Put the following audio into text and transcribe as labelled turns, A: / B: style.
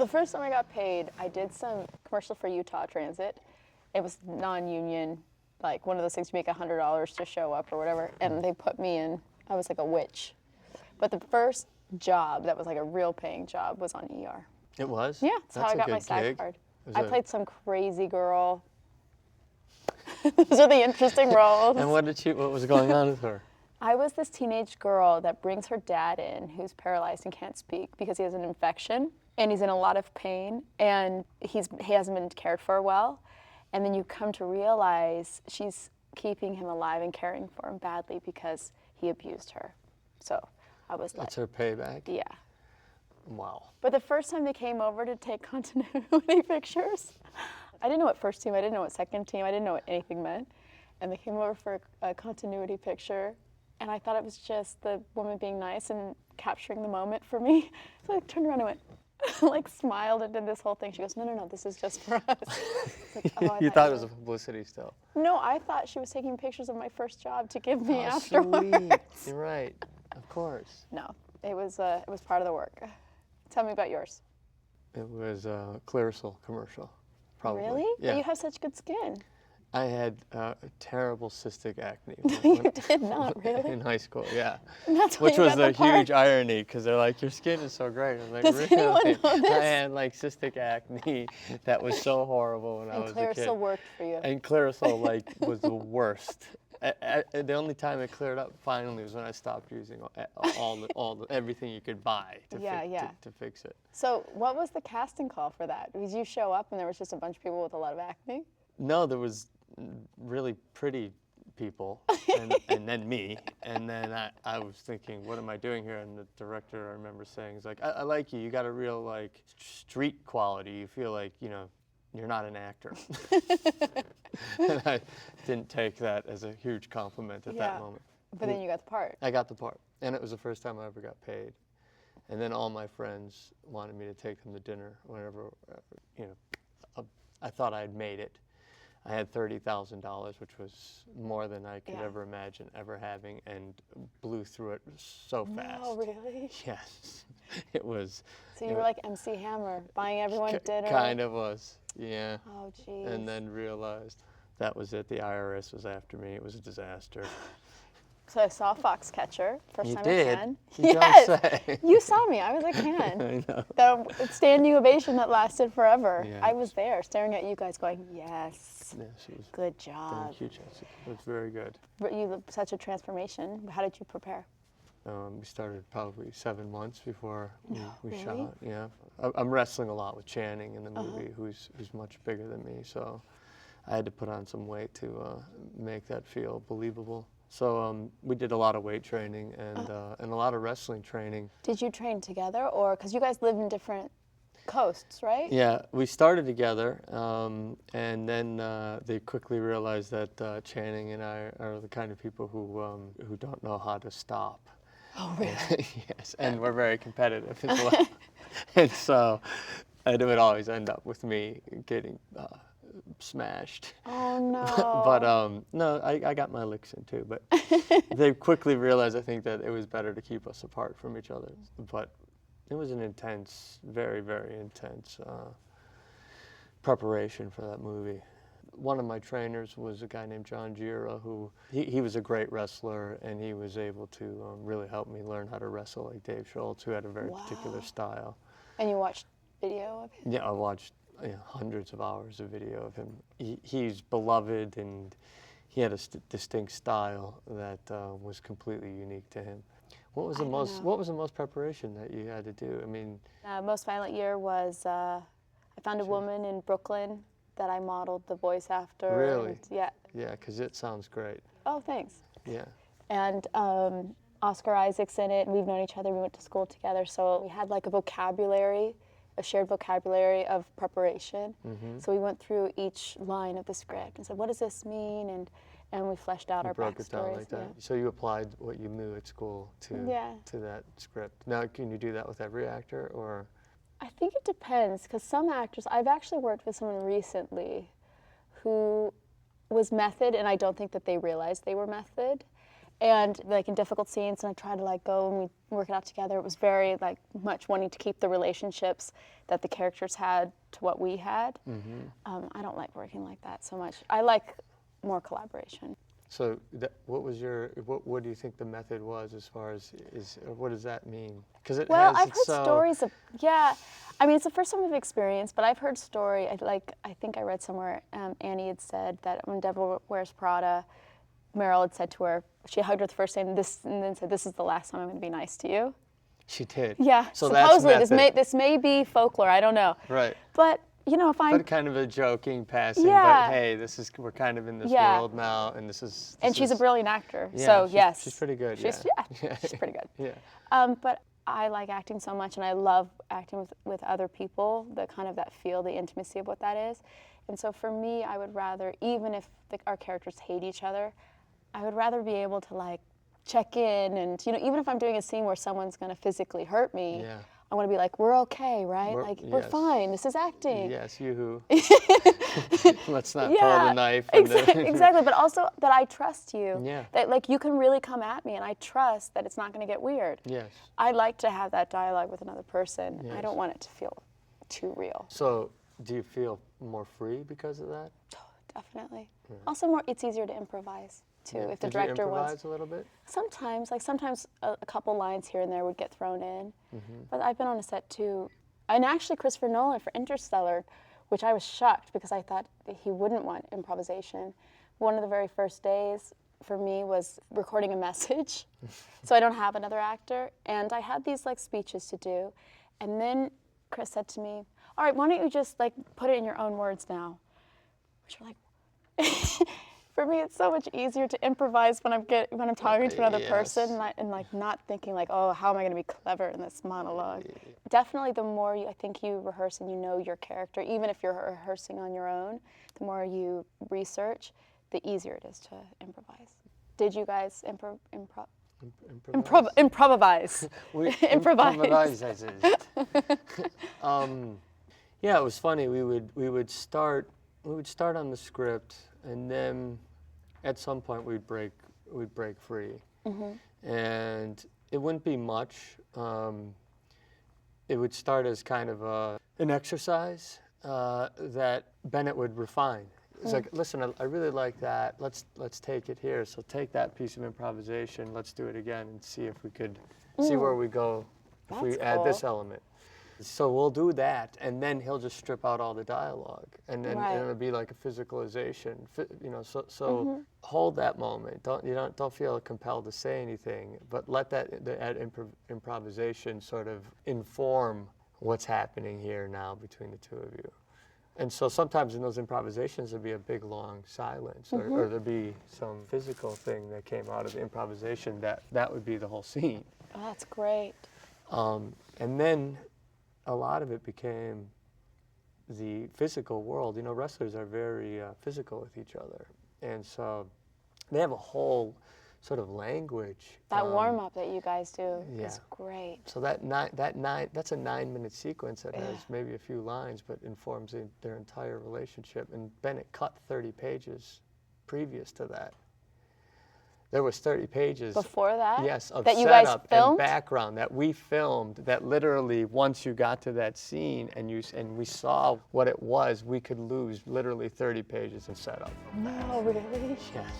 A: the first time I got paid, I did some commercial for Utah Transit. It was non-union, like one of those things you make $100 to show up or whatever, and they put me in, I was like a witch. But the first job that was like a real paying job was on ER.
B: It was?
A: Yeah, that's how I got my SAG card. I played some crazy girl. Those are the interesting roles.
B: And what was going on with her?
A: I was this teenage girl that brings her dad in who's paralyzed and can't speak because he has an infection and he's in a lot of pain and he hasn't been cared for well. And then you come to realize she's keeping him alive and caring for him badly because he abused her. So I was like...
B: That's her payback?
A: Yeah.
B: Wow.
A: But the first time they came over to take continuity pictures, I didn't know what first team, I didn't know what second team, I didn't know what anything meant. And they came over for a continuity picture, and I thought it was just the woman being nice and capturing the moment for me. So I turned around and went, like smiled and did this whole thing. She goes, no, this is just for us. Like, oh,
B: you thought it was a publicity still?
A: No, I thought she was taking pictures of my first job to give me afterwards.
B: Sweet. You're right, of course.
A: No, it was part of the work. Tell me about yours.
B: It was a Clearasil commercial, probably.
A: Really?
B: Yeah.
A: But you have such good skin.
B: I had terrible cystic acne.
A: You did not, really?
B: In high school, yeah.
A: That's
B: Which was a huge irony, because they're like, your skin is so great. I'm like,
A: Does
B: really?
A: anyone know this?
B: I had like cystic acne that was so horrible when I was a kid.
A: And Clearasil worked for you.
B: And Clearasil was the worst. The only time it cleared up finally was when I stopped using everything you could buy to fix it.
A: So what was the casting call for that? Did you show up and there was just a bunch of people with a lot of acne?
B: No, there was really pretty people and then me. And then I was thinking, what am I doing here? And the director, I remember saying, he's like, I like you. You got a real like street quality. You feel like, you're not an actor. And I didn't take that as a huge compliment at that moment.
A: But then you got the part.
B: I got the part. And it was the first time I ever got paid. And then all my friends wanted me to take them to dinner whenever, I thought I'd made it. I had $30,000, which was more than I could ever imagine ever having, and blew through it so fast.
A: Oh, really?
B: Yes. It was.
A: So you were like MC Hammer, buying everyone dinner?
B: Kind of was, yeah.
A: Oh, geez.
B: And then realized that was it. The IRS was after me. It was a disaster.
A: So I saw Foxcatcher, first time
B: did?
A: at Cannes.
B: You don't say.
A: You saw me. I was at Cannes.
B: I know.
A: The standing ovation that lasted forever.
B: Yeah.
A: I was there, staring at you guys, going, yes.
B: Yes, it was.
A: Good job.
B: Thank you, Jessica. It was very good.
A: But you such a transformation. How did you prepare?
B: We started probably 7 months before we
A: really?
B: shot. Yeah, I'm wrestling a lot with Channing in the movie, who's much bigger than me. So I had to put on some weight to make that feel believable. So we did a lot of weight training and a lot of wrestling training.
A: Did you train together, or because you guys live in different coasts, right?
B: Yeah, we started together, and then they quickly realized that Channing and I are the kind of people who don't know how to stop.
A: Oh, really?
B: Yes, and we're very competitive as well. And so it would always end up with me getting smashed.
A: Oh, no.
B: But no, I got my licks in too. But they quickly realized, I think, that it was better to keep us apart from each other. But it was an intense, very, very intense preparation for that movie. One of my trainers was a guy named John Gira, who he was a great wrestler, and he was able to really help me learn how to wrestle like Dave Schultz, who had a very particular style.
A: And you watched video of him?
B: Yeah, I watched hundreds of hours of video of him. He's beloved, and he had a distinct style that was completely unique to him. What was the most preparation that you had to do? I mean,
A: Most Violent Year was I found a woman in Brooklyn that I modeled the voice after.
B: Really?
A: Yeah.
B: Yeah, because it sounds great.
A: Oh, thanks.
B: Yeah.
A: And Oscar Isaac's in it, and we've known each other. We went to school together, so we had like a shared vocabulary of preparation.
B: Mm-hmm.
A: So we went through each line of the script and said, what does this mean? And we fleshed out our
B: broke it down like that.
A: Yeah.
B: So you applied what you knew at school to that script. Now, can you do that with every actor, or?
A: I think it depends, because some actors, I've actually worked with someone recently who was method, and I don't think that they realized they were method. And like in difficult scenes, and I try to like go and we work it out together. It was very like much wanting to keep the relationships that the characters had to what we had. I don't like working like that so much. I like more collaboration.
B: So what do you think the method was as far as, what does that mean? Because
A: I've heard stories of, yeah, I mean, it's the first time I've experienced, but I've heard I think I read somewhere, Annie had said that when Devil Wears Prada, Meryl had said to her, she hugged her the first day and then said, "This is the last time I'm going to be nice to you."
B: She did.
A: Yeah,
B: So
A: supposedly
B: that's
A: this may be folklore, I don't know.
B: Right.
A: But you know, if I'm
B: kind of a joking passing,
A: Yeah.
B: but hey, we're kind of in this
A: Yeah.
B: world now, and
A: and she's a brilliant actor,
B: Yeah,
A: so yes,
B: she's pretty good.
A: She's she's pretty good.
B: Yeah.
A: But I like acting so much, and I love acting with other people. The kind of that feel, the intimacy of what that is, and so for me, I would rather, even if our characters hate each other, I would rather be able to like check in, and you know, even if I'm doing a scene where someone's going to physically hurt me.
B: Yeah.
A: I want to be like, we're okay, right? We're
B: yes.
A: fine. This is acting.
B: Yes, yoo-hoo. Let's not pull
A: Yeah,
B: the knife.
A: Exactly, but also that I trust you.
B: Yeah.
A: That like you can really come at me, and I trust that it's not going to get weird.
B: Yes.
A: I like to have that dialogue with another person.
B: Yes.
A: I don't want it to feel too real.
B: So, do you feel more free because of that?
A: Definitely. Yeah. Also, it's easier to improvise too.
B: Yeah.
A: If the
B: Did
A: director
B: you improvise
A: wants.
B: a little bit?
A: Sometimes a couple lines here and there would get thrown in. But I've been on a set too, and actually Christopher Nolan for Interstellar, which I was shocked because I thought that he wouldn't want improvisation. One of the very first days for me was recording a message, so I don't have another actor, and I had these like speeches to do, and then Chris said to me, "All right, why don't you just like put it in your own words now?" Which are like. For me, it's so much easier to improvise when I'm talking to another person and like not thinking like, oh, how am I going to be clever in this monologue? Definitely, the more I think you rehearse and you know your character, even if you're rehearsing on your own, the more you research, the easier it is to improvise. Did you guys improvise?
B: Improvise. Yeah, it was funny. We would start on the script, and then at some point we'd break free, and it wouldn't be much. It would start as kind of an exercise that Bennett would refine. It's like, listen, I really like that. Let's take it here. So take that piece of improvisation. Let's do it again and see if we could see where we go if we add this element. So we'll do that, and then he'll just strip out all the dialogue, and then it'll be like a physicalization. You know, so hold that moment. Don't feel compelled to say anything, but let that improvisation sort of inform what's happening here now between the two of you. And so sometimes in those improvisations there'd be a big long silence, or there'd be some physical thing that came out of the improvisation that would be the whole scene.
A: Oh, that's great.
B: And then a lot of it became the physical world. You know, wrestlers are very physical with each other, and so they have a whole sort of language.
A: That warm up that you guys do is great.
B: So that's a 9-minute sequence that has maybe a few lines, but informs their entire relationship. And Bennett cut 30 pages previous to that. There was 30 pages
A: before that.
B: Yes, of
A: that you guys
B: setup
A: filmed?
B: and background that we filmed. That literally, once you got to that scene and we saw what it was, we could lose literally 30 pages of setup.
A: No, really?
B: Yes.